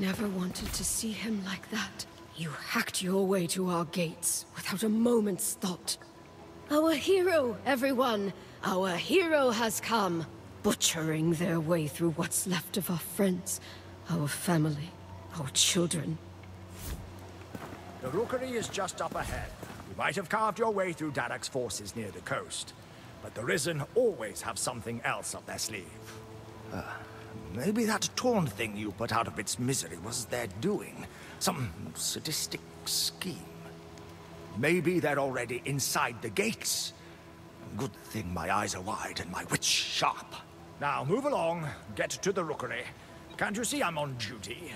never wanted to see him like that. You hacked your way to our gates without a moment's thought. Our hero, everyone! Our hero has come! Butchering their way through what's left of our friends, our family, our children. The rookery is just up ahead. You might have carved your way through Darak's forces near the coast, but the Risen always have something else up their sleeve. Maybe that torn thing you put out of its misery was their doing. Some sadistic scheme. Maybe they're already inside the gates. Good thing my eyes are wide and my wits sharp. Now move along, get to the rookery. Can't you see I'm on duty?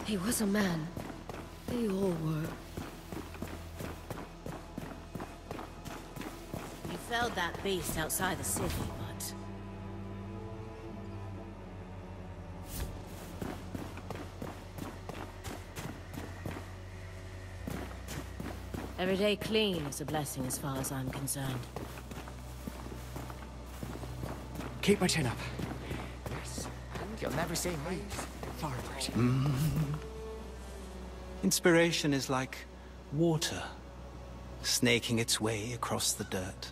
He was a man. They all were. You felled that beast outside the city, but... Every day clean is a blessing as far as I'm concerned. Keep my chin up. Yes, and you'll never see me forward. Inspiration is like water, snaking its way across the dirt.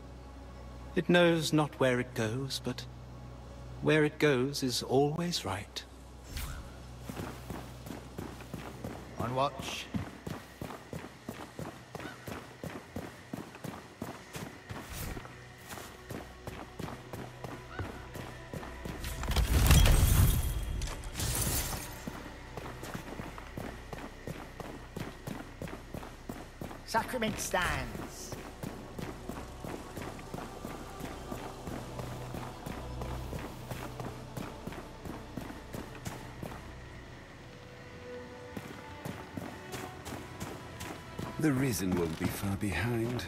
It knows not where it goes, but where it goes is always right. On watch. Sacrament stands. The Risen won't be far behind.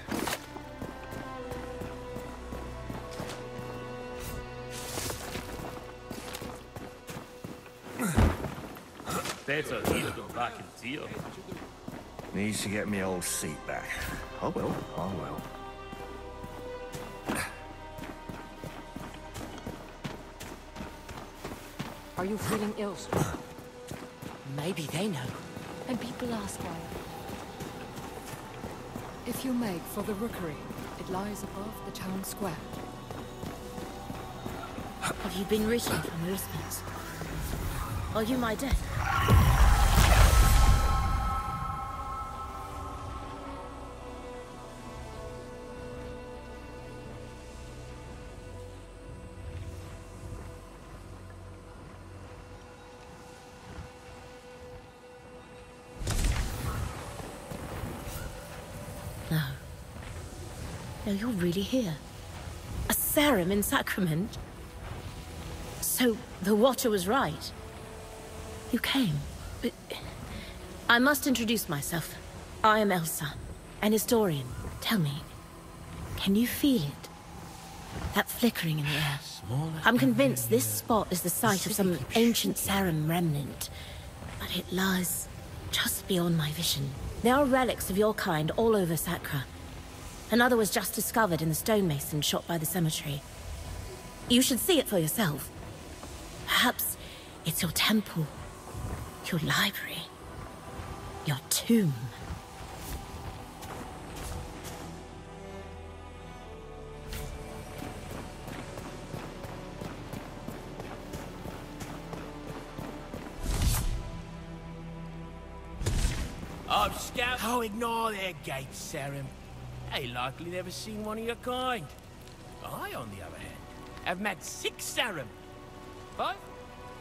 Better need to go back and deal. Needs to get me old seat back. Oh well, oh well. Are you feeling ill, sir? Maybe they know. And people ask why. If you make for the rookery, it lies above the town square. Have you been reaching from Wisps? Are you my death? No. No, you're really here. A serum in Sacrament? So, the Watcher was right. You came, but... I must introduce myself. I am Elsa, an historian. Tell me, can you feel it? That flickering in the air. I'm convinced this spot is the site of some ancient serum remnant, but it lies just beyond my vision. There are relics of your kind all over Sacra. Another was just discovered in the stonemason shot by the cemetery. You should see it for yourself. Perhaps it's your temple, your library, your tomb. I'm scout. Oh, ignore their gates, Serum. They likely never seen one of your kind. I, on the other hand, have met 6 Serum. 5?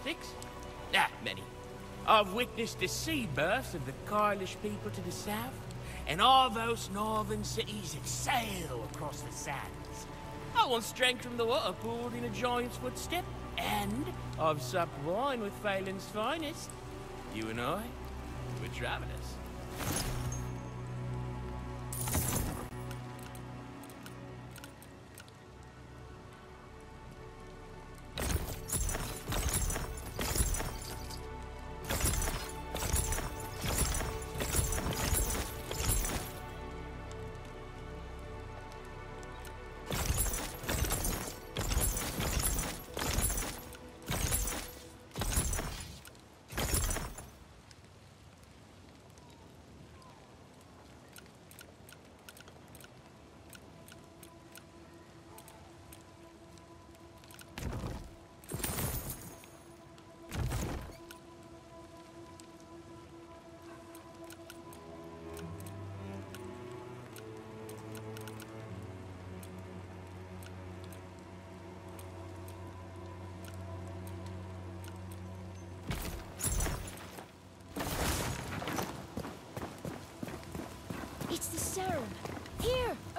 6? Ah, many. I've witnessed the sea births of the Kyrlish people to the south, and all those northern cities that sail across the sands. I once drank from the water poured in a giant's footstep, and I've supped wine with Phelan's finest. You and I, we're travelers.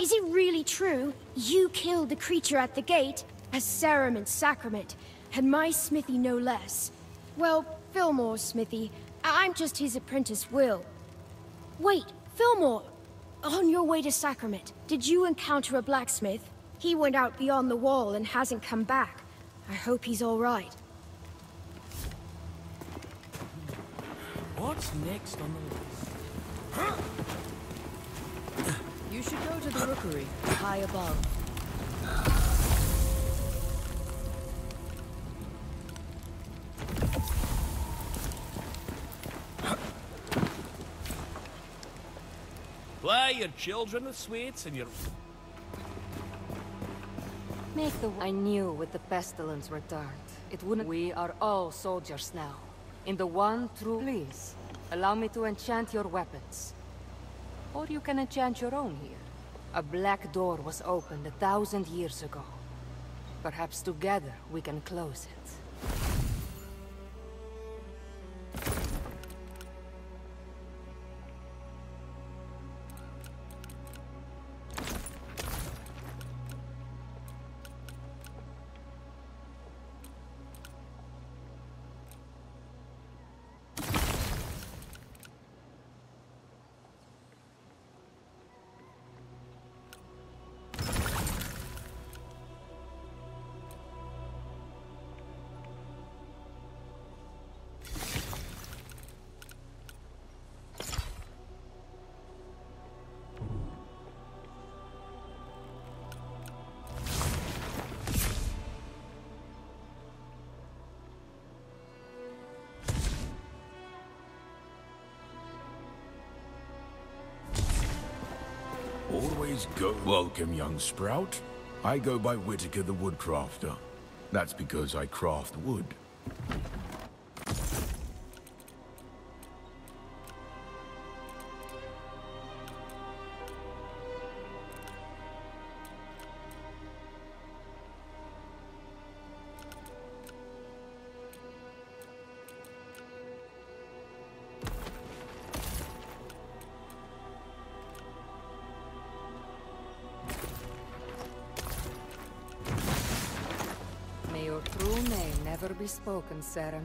Is it really true? You killed the creature at the gate, as Serum and Sacrament, and my smithy no less. Well, Filmora's smithy. I'm just his apprentice, Will. Wait, Filmora! On your way to Sacrament, did you encounter a blacksmith? He went out beyond the wall and hasn't come back. I hope he's all right. What's next on the list? You should go to the rookery, high above. Play your children with sweets and your... I knew with the pestilence returned, it wouldn't... We are all soldiers now. In the one true... Please, allow me to enchant your weapons. Or you can enchant your own here. A black door was opened 1,000 years ago. Perhaps together we can close it. Always go. Welcome, young sprout. I go by Whitaker the Woodcrafter. That's because I craft wood. Your true name never be spoken, Serum.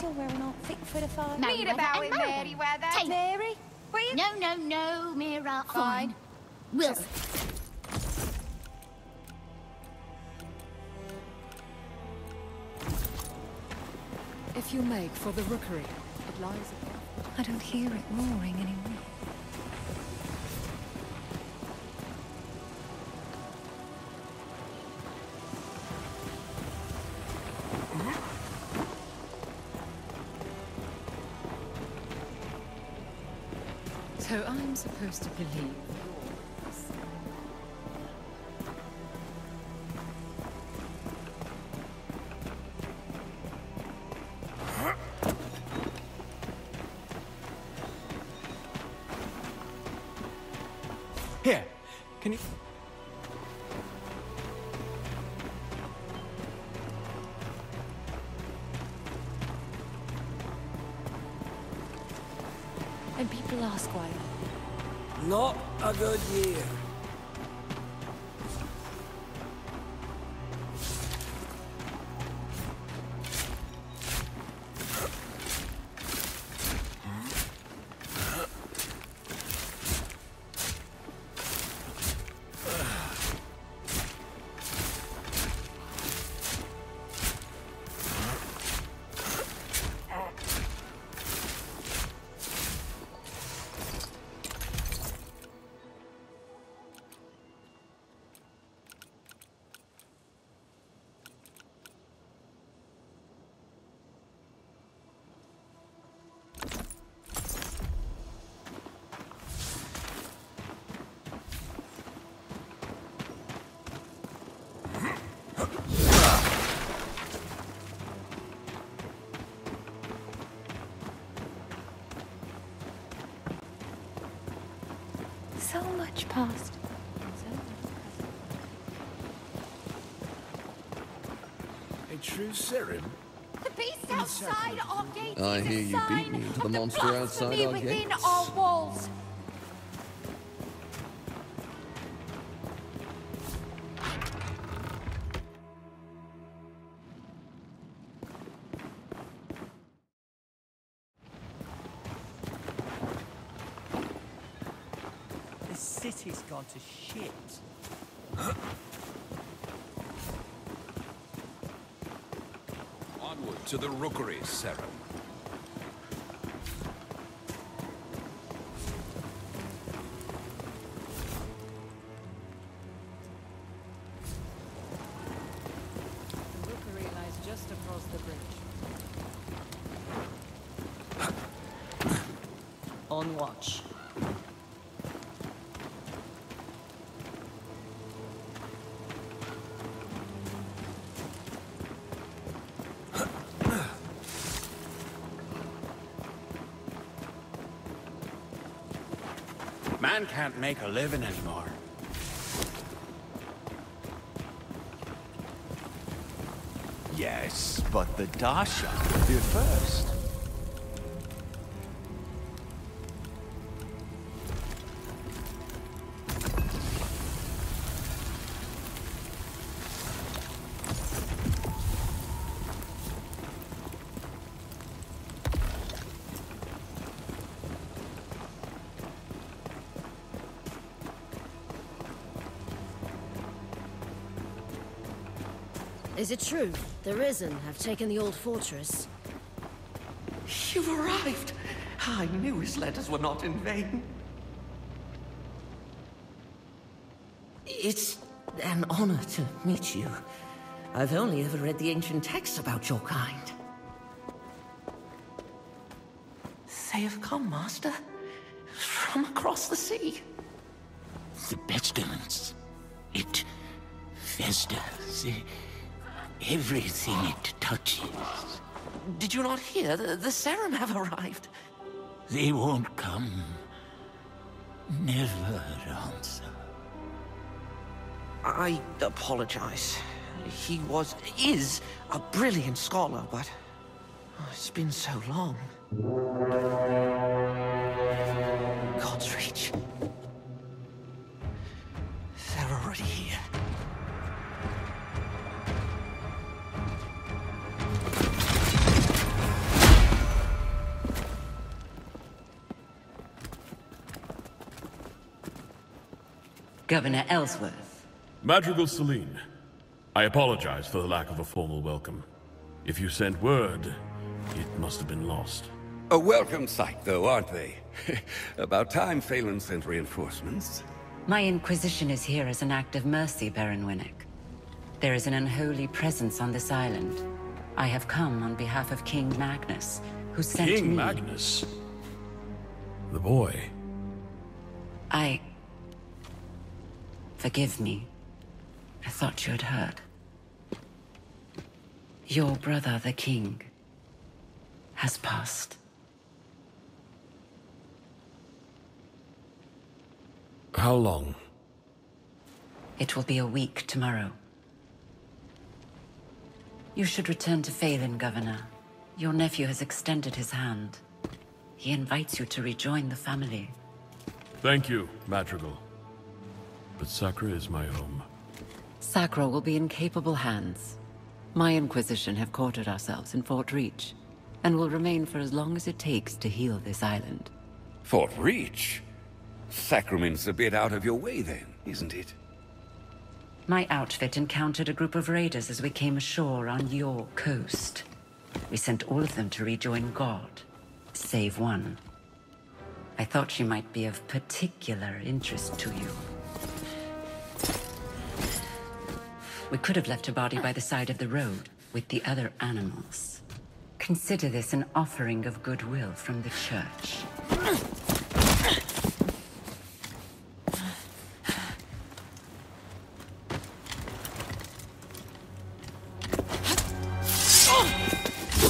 You're wearing all fit for the fire. Read about it, Mary Weather. Hey, Mary? No, Mira. Fine. Wilson. If you make for the rookery, it lies above. I don't hear it roaring anymore. So I'm supposed to believe. Here, can you... And people ask why. Not a good year. So much past. A true serum? The beast outside our gates I is hear a you beat sign me to the of monster outside blasphemy our within gates. our walls. The city's gone to shit. Onward to the rookery, Serum. The rookery lies just across the bridge. On watch. Man can't make a living anymore. Yes, but the Dasha did first. Is it true? The Risen have taken the old fortress. You've arrived! I knew his letters were not in vain. It's an honor to meet you. I've only ever read the ancient texts about your kind. They have come, Master. From across the sea. The pestilence. It festers. Everything it touches. Did you not hear? The Serum have arrived. They won't come. Never answer. I apologize. He is a brilliant scholar, but it's been so long. God's Reach. They're already here. Governor Ellsworth. Madrigal Seline, I apologize for the lack of a formal welcome. If you sent word, it must have been lost. A welcome sight, though, aren't they? About time Phelan sent reinforcements. My Inquisition is here as an act of mercy, Baron Winnick. There is an unholy presence on this island. I have come on behalf of King Magnus, who sent me... King Magnus? The boy. Forgive me. I thought you had heard. Your brother, the king, has passed. How long? It will be a week tomorrow. You should return to Phelan, Governor. Your nephew has extended his hand. He invites you to rejoin the family. Thank you, Madrigal. But Sacra is my home. Sacra will be in capable hands. My Inquisition have quartered ourselves in Fort Reach, and will remain for as long as it takes to heal this island. Fort Reach? Sacrament's a bit out of your way then, isn't it? My outfit encountered a group of raiders as we came ashore on your coast. We sent all of them to rejoin God, save one. I thought she might be of particular interest to you. We could have left her body by the side of the road, with the other animals. Consider this an offering of goodwill from the Church.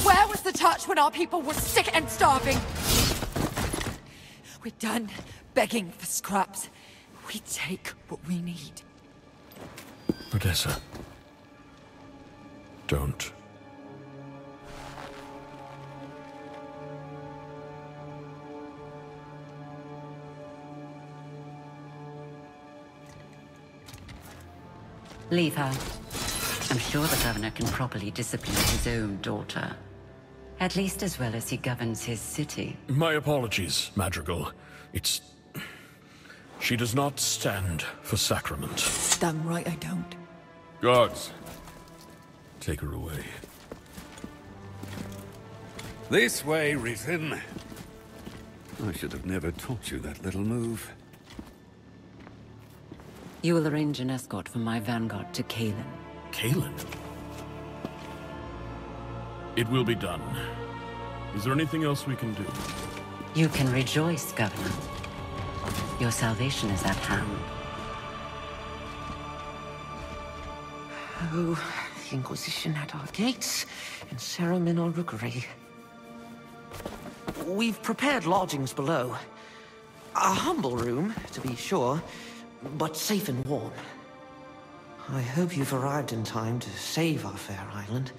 Where was the touch when our people were sick and starving? We'd done begging for scraps. We take what we need. Odessa. Don't. Leave her. I'm sure the governor can properly discipline his own daughter. At least as well as he governs his city. My apologies, Madrigal. She does not stand for sacrament. Damn right I don't. Guards, take her away. This way, Risen. I should have never taught you that little move. You will arrange an escort for my vanguard to Kalen. Kalen? It will be done. Is there anything else we can do? You can rejoice, Governor. Your salvation is at hand. Oh, the Inquisition at our gates, and Serum in our rookery. We've prepared lodgings below. A humble room, to be sure, but safe and warm. I hope you've arrived in time to save our fair island.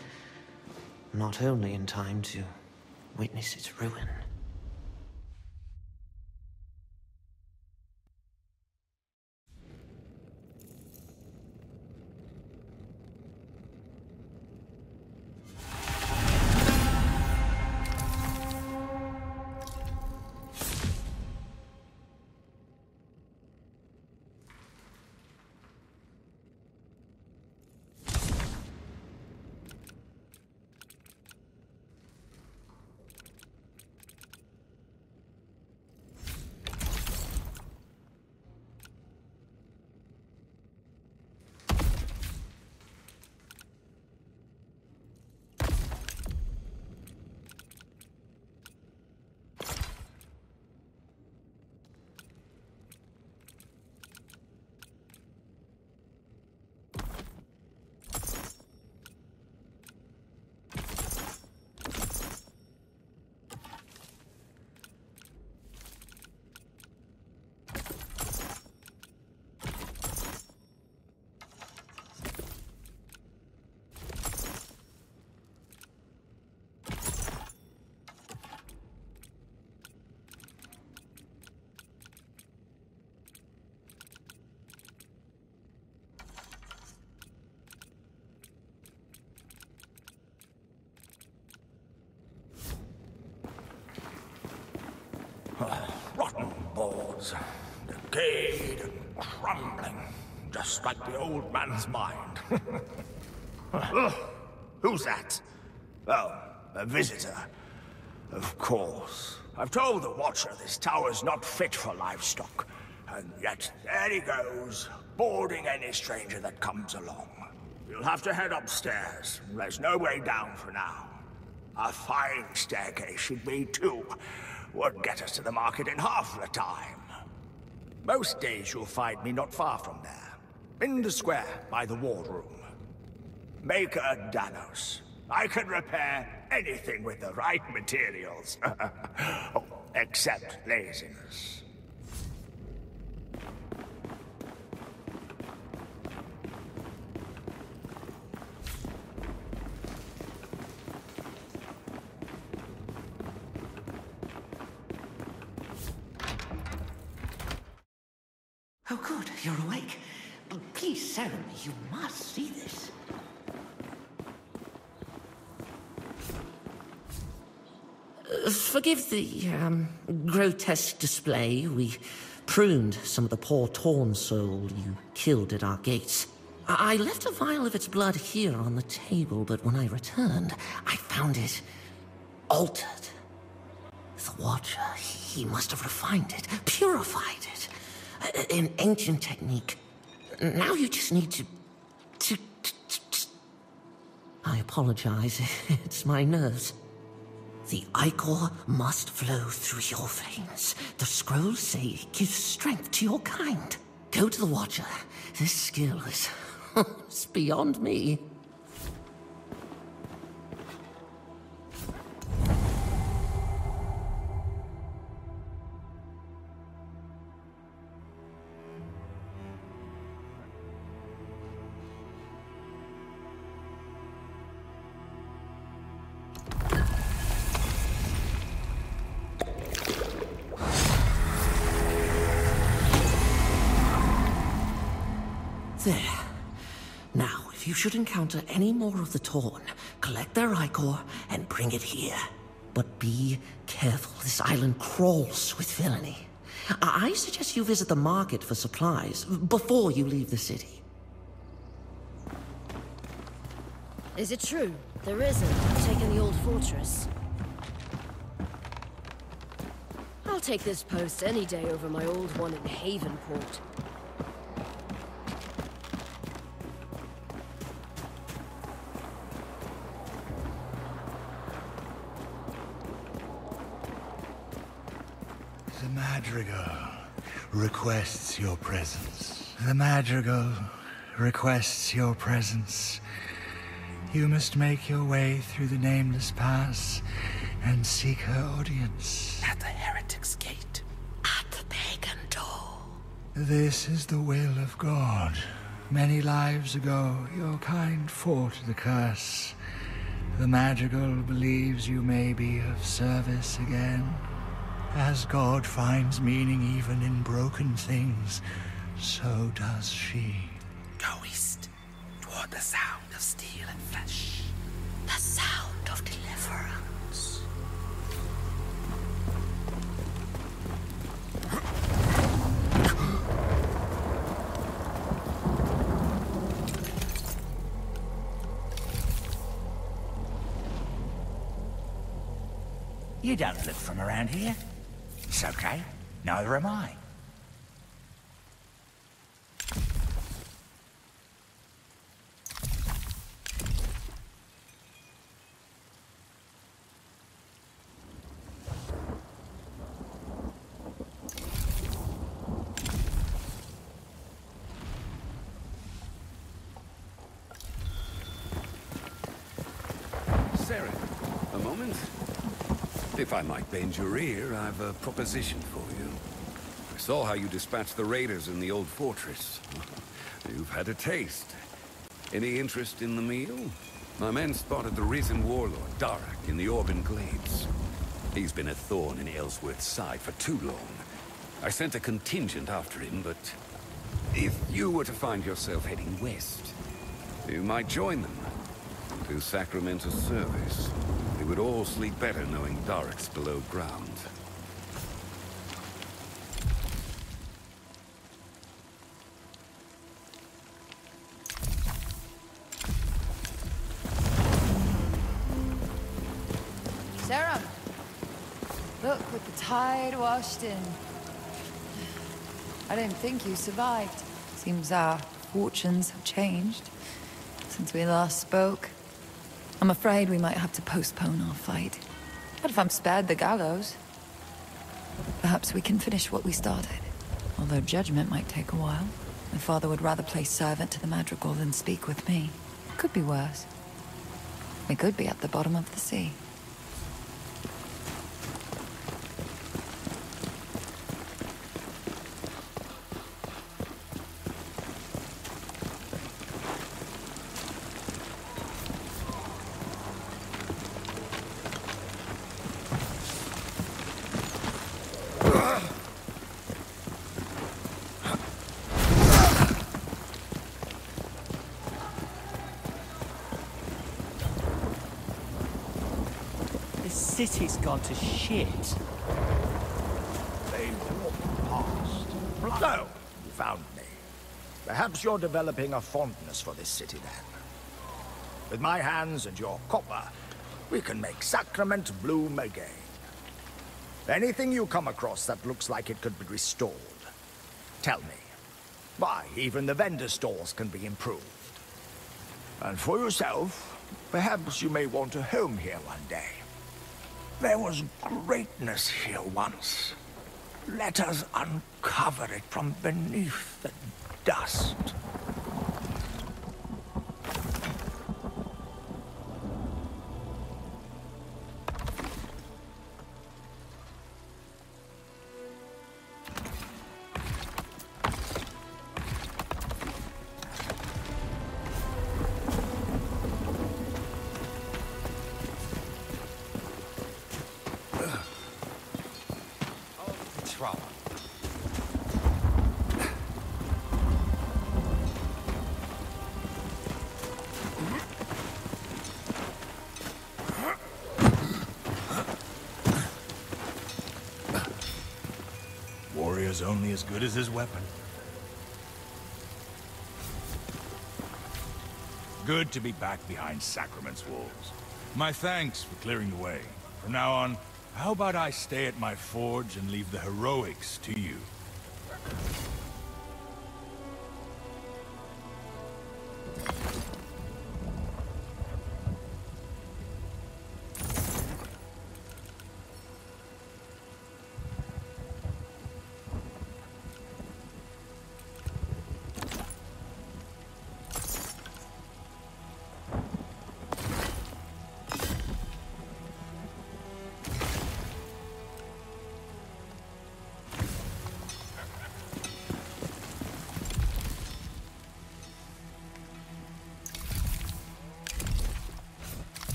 Not only in time to witness its ruin. Rotten boards, decayed and crumbling, just like the old man's mind. Who's that? Oh, a visitor. Of course. I've told the Watcher this tower's not fit for livestock. And yet, there he goes, boarding any stranger that comes along. You'll have to head upstairs. There's no way down for now. A fine staircase should be, too. Would get us to the market in half the time. Most days you'll find me not far from there. In the square, by the wardroom. Maker Danos. I can repair anything with the right materials. Oh, except laziness. Oh, good, you're awake. Please, Serum, you must see this. Forgive the, grotesque display. We pruned some of the poor torn soul you killed at our gates. I left a vial of its blood here on the table, but when I returned, I found it altered. The Watcher, he must have refined it, purified it. An ancient technique. Now you just need to... I apologize. It's my nerves. The ichor must flow through your veins. The scrolls say it gives strength to your kind. Go to the Watcher. This skill is... it's beyond me. There. Now, if you should encounter any more of the Torn, collect their ichor and bring it here. But be careful, this island crawls with villainy. I suggest you visit the market for supplies before you leave the city. Is it true? The Ryzen have taken the old fortress. I'll take this post any day over my old one in Havenport. The Madrigal requests your presence. The Madrigal requests your presence. You must make your way through the Nameless Pass and seek her audience. At the Heretic's Gate. At the Pagan Door. This is the will of God. Many lives ago, your kind fought the curse. The Madrigal believes you may be of service again. As God finds meaning even in broken things, so does she. Go east, toward the sound of steel and flesh. The sound of deliverance. You don't look from around here. It's okay. Neither am I. Sarah, a moment. If I might bend your ear, I've a proposition for you. I saw how you dispatched the raiders in the old fortress. You've had a taste. Any interest in the meal? My men spotted the risen warlord, Darak, in the Orban Glades. He's been a thorn in Ellsworth's side for too long. I sent a contingent after him, but if you were to find yourself heading west, you might join them. To sacrament a service. We would all sleep better knowing Darak's below ground. Sarah! Look, with the tide washed in. I didn't think you survived. Seems our fortunes have changed since we last spoke. I'm afraid we might have to postpone our fight. But if I'm spared the gallows, perhaps we can finish what we started. Although judgment might take a while. My father would rather play servant to the Madrigal than speak with me. Could be worse. We could be at the bottom of the sea. The city's gone to shit. They walked past. So, you found me. Perhaps you're developing a fondness for this city then. With my hands and your copper, we can make Sacrament bloom again. Anything you come across that looks like it could be restored, tell me. Why, even the vendor stalls can be improved. And for yourself, perhaps you may want a home here one day. There was greatness here once. Let us uncover it from beneath the dust. only as good as his weapon. Good to be back behind Sacrament's walls. My thanks for clearing the way. From now on, how about I stay at my forge and leave the heroics to you?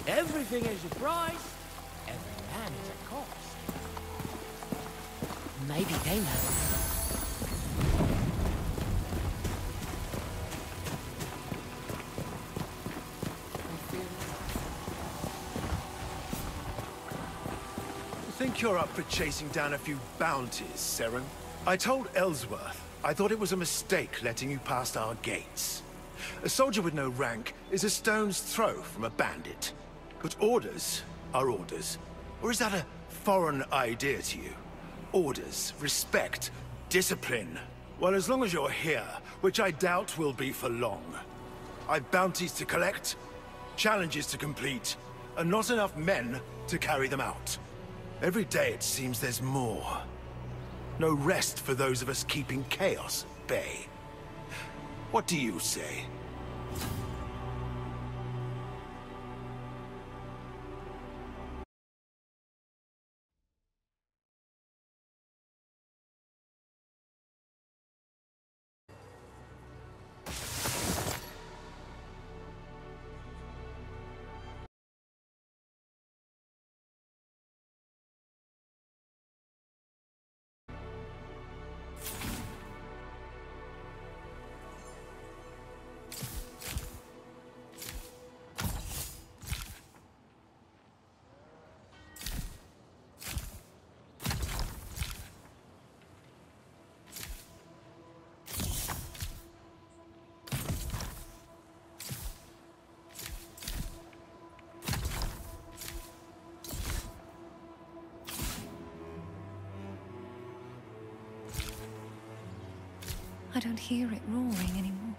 Everything is a price. Every man is a cost. Maybe they know. I think you're up for chasing down a few bounties, Seren. I told Ellsworth I thought it was a mistake letting you past our gates. A soldier with no rank is a stone's throw from a bandit. But orders are orders. Or is that a foreign idea to you? Orders, respect, discipline. Well, as long as you're here, which I doubt will be for long. I've bounties to collect, challenges to complete, and not enough men to carry them out. Every day it seems there's more. No rest for those of us keeping chaos at bay. What do you say? I don't hear it roaring anymore.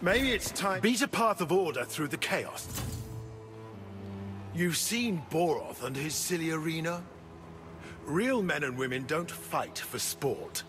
Maybe it's time. Beat a path of order through the chaos. You've seen Boroth and his silly arena? Real men and women don't fight for sport.